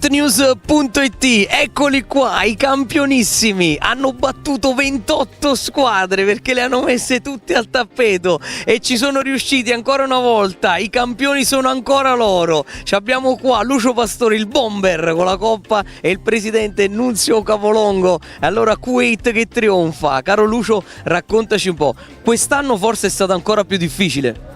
Streetnews.it, eccoli qua, i campionissimi hanno battuto 28 squadre perché le hanno messe tutte al tappeto e ci sono riusciti ancora una volta. I campioni sono ancora loro. Ci abbiamo qua Lucio Pastore, il bomber con la coppa, e il presidente Nunzio Capolongo. Allora Kuwait che trionfa. Caro Lucio, raccontaci un po', quest'anno forse è stato ancora più difficile.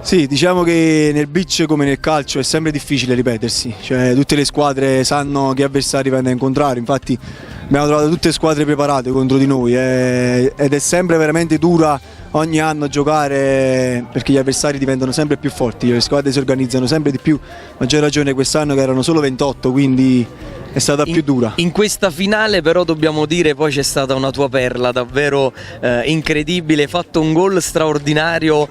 Sì, diciamo che nel beach come nel calcio è sempre difficile ripetersi, cioè tutte le squadre sanno che avversari vanno a incontrare, infatti abbiamo trovato tutte squadre preparate contro di noi ed è sempre veramente dura ogni anno giocare perché gli avversari diventano sempre più forti, le squadre si organizzano sempre di più, maggior ragione quest'anno che erano solo 28, quindi è stata più dura. In questa finale però dobbiamo dire poi c'è stata una tua perla davvero incredibile, hai fatto un gol straordinario.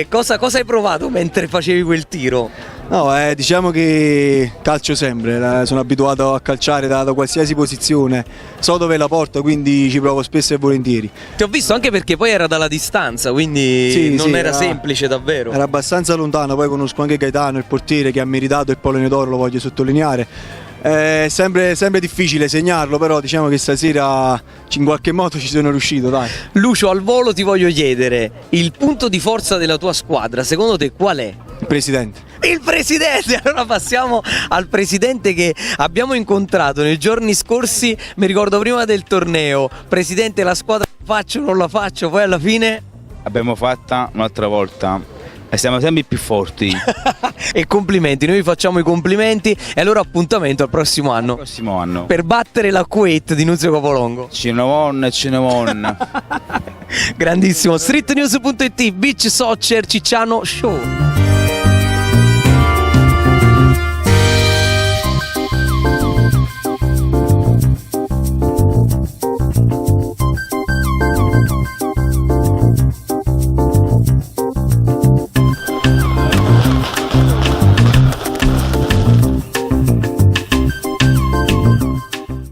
Cosa hai provato mentre facevi quel tiro? No, diciamo che calcio sempre, sono abituato a calciare da qualsiasi posizione, so dove è la porta, quindi ci provo spesso e volentieri. Ti ho visto anche perché poi era dalla distanza, quindi non era semplice davvero. Era abbastanza lontano, poi conosco anche Gaetano, il portiere, che ha meritato il pallone d'oro, lo voglio sottolineare. È sempre difficile segnarlo, però diciamo che stasera in qualche modo ci sono riuscito, dai. Lucio, al volo ti voglio chiedere, il punto di forza della tua squadra secondo te qual è? Il presidente. Il presidente! Allora passiamo al presidente che abbiamo incontrato nei giorni scorsi, mi ricordo prima del torneo. Presidente, la squadra la faccio o non la faccio? Poi alla fine l'abbiamo fatta un'altra volta e siamo sempre più forti. E complimenti, noi vi facciamo i complimenti e allora appuntamento al prossimo anno. Prossimo anno. Per battere la Kuwait di Nunzio Capolongo. Cinnamon. Grandissimo. Streetnews.it, Beach Soccer Cicciano Show.